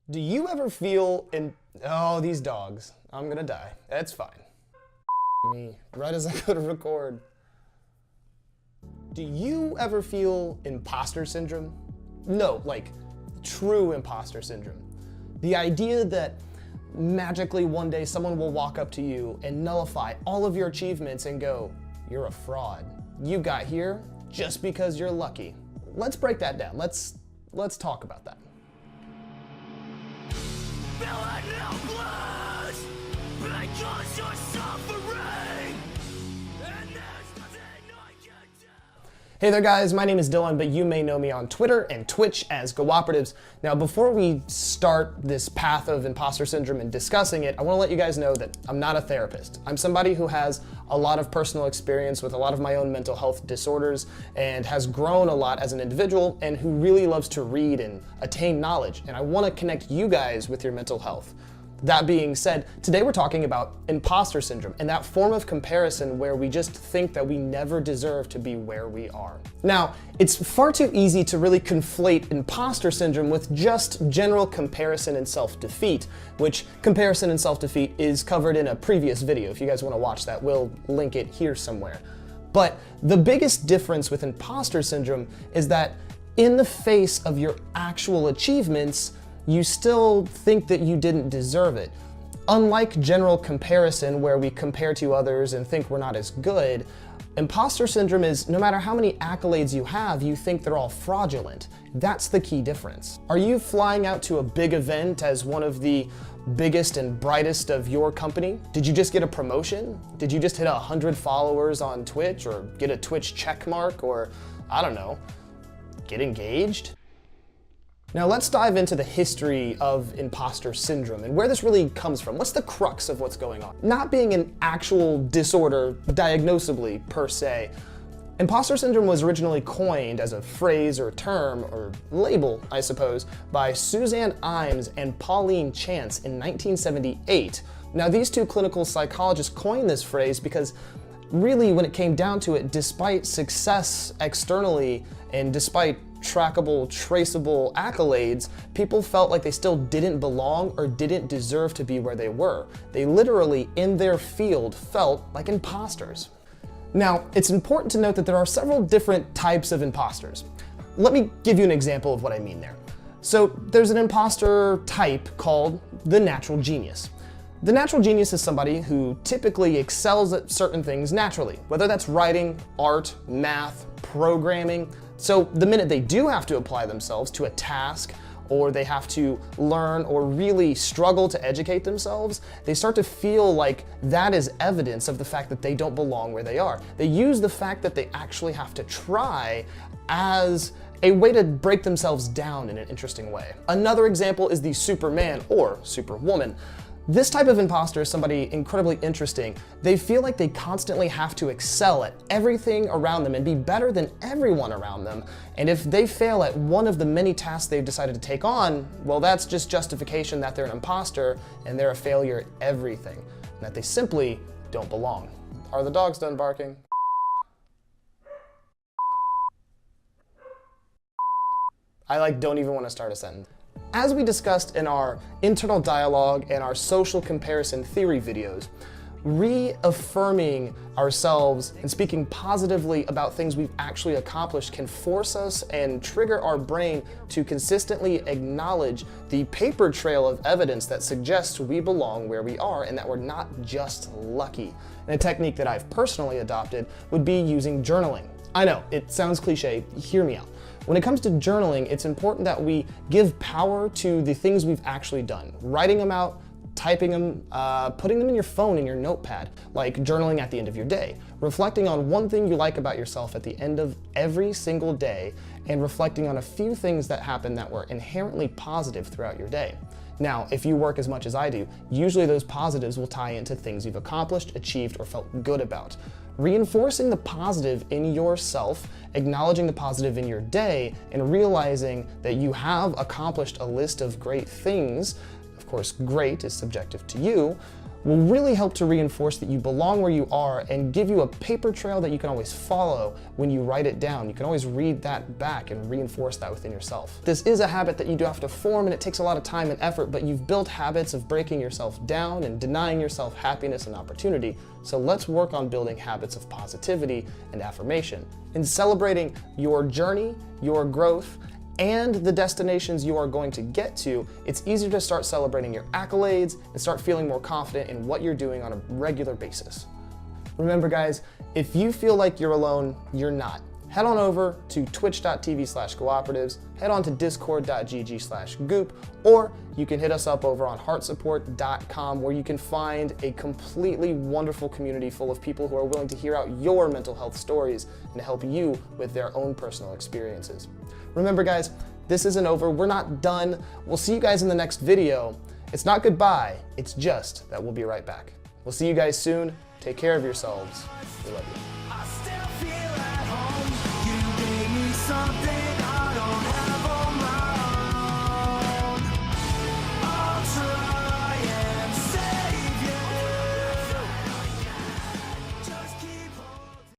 Do you ever feel oh, these dogs. I'm gonna die. That's fine. Me, right as I go to record. Do you ever feel imposter syndrome? No, like true imposter syndrome. The idea that magically one day someone will walk up to you and nullify all of your achievements and go, "You're a fraud. You got here just because you're lucky." Let's break that down. Let's talk about that. Hey there guys, my name is Dylan, but you may know me on Twitter and Twitch as Gooperatives. Now before we start this path of imposter syndrome and discussing it, I want to let you guys know that I'm not a therapist. I'm somebody who has a lot of personal experience with a lot of my own mental health disorders and has grown a lot as an individual and who really loves to read and attain knowledge. And I want to connect you guys with your mental health. That being said, today we're talking about imposter syndrome and that form of comparison where we just think that we never deserve to be where we are. Now, it's far too easy to really conflate imposter syndrome with just general comparison and self-defeat, which comparison and self-defeat is covered in a previous video. If you guys want to watch that, we'll link it here somewhere. But the biggest difference with imposter syndrome is that in the face of your actual achievements, you still think that you didn't deserve it. Unlike general comparison, where we compare to others and think we're not as good, imposter syndrome is no matter how many accolades you have, you think they're all fraudulent. That's the key difference. Are you flying out to a big event as one of the biggest and brightest of your company? Did you just get a promotion? Did you just hit 100 followers on Twitch or get a Twitch check mark or, I don't know, get engaged? Now let's dive into the history of imposter syndrome and where this really comes from. What's the crux of what's going on? Not being an actual disorder diagnosably per se, imposter syndrome was originally coined as a phrase or term or label, I suppose, by Suzanne Imes and Pauline Chance in 1978. Now these two clinical psychologists coined this phrase because really when it came down to it, despite success externally and despite trackable, traceable accolades, people felt like they still didn't belong or didn't deserve to be where they were. They literally, in their field, felt like imposters. Now, it's important to note that there are several different types of imposters. Let me give you an example of what I mean there. So there's an imposter type called the natural genius. The natural genius is somebody who typically excels at certain things naturally, whether that's writing, art, math, programming. So the minute they do have to apply themselves to a task, or they have to learn or really struggle to educate themselves, they start to feel like that is evidence of the fact that they don't belong where they are. They use the fact that they actually have to try as a way to break themselves down in an interesting way. Another example is the Superman or Superwoman. This type of imposter is somebody incredibly interesting. They feel like they constantly have to excel at everything around them and be better than everyone around them. And if they fail at one of the many tasks they've decided to take on, well, that's just justification that they're an imposter and they're a failure at everything, and that they simply don't belong. Are the dogs done barking? I don't even want to start a sentence. As we discussed in our internal dialogue and our social comparison theory videos, reaffirming ourselves and speaking positively about things we've actually accomplished can force us and trigger our brain to consistently acknowledge the paper trail of evidence that suggests we belong where we are and that we're not just lucky. And a technique that I've personally adopted would be using journaling. I know, it sounds cliche, hear me out. When it comes to journaling, it's important that we give power to the things we've actually done. Writing them out, typing them, putting them in your phone, in your notepad, like journaling at the end of your day. Reflecting on one thing you like about yourself at the end of every single day, and reflecting on a few things that happened that were inherently positive throughout your day. Now, if you work as much as I do, usually those positives will tie into things you've accomplished, achieved, or felt good about. Reinforcing the positive in yourself, acknowledging the positive in your day, and realizing that you have accomplished a list of great things, of course great is subjective to you, will really help to reinforce that you belong where you are and give you a paper trail that you can always follow when you write it down. You can always read that back and reinforce that within yourself. This is a habit that you do have to form, and it takes a lot of time and effort, but you've built habits of breaking yourself down and denying yourself happiness and opportunity. So let's work on building habits of positivity and affirmation. In celebrating your journey, your growth, and the destinations you are going to get to, it's easier to start celebrating your accolades and start feeling more confident in what you're doing on a regular basis. Remember guys, if you feel like you're alone, you're not. Head on over to twitch.tv/Gooperatives, head on to discord.gg/Goop, or you can hit us up over on heartsupport.com, where you can find a completely wonderful community full of people who are willing to hear out your mental health stories and help you with their own personal experiences. Remember guys, this isn't over, we're not done. We'll see you guys in the next video. It's not goodbye, it's just that we'll be right back. We'll see you guys soon. Take care of yourselves. We love you. I still feel at home. You gave me something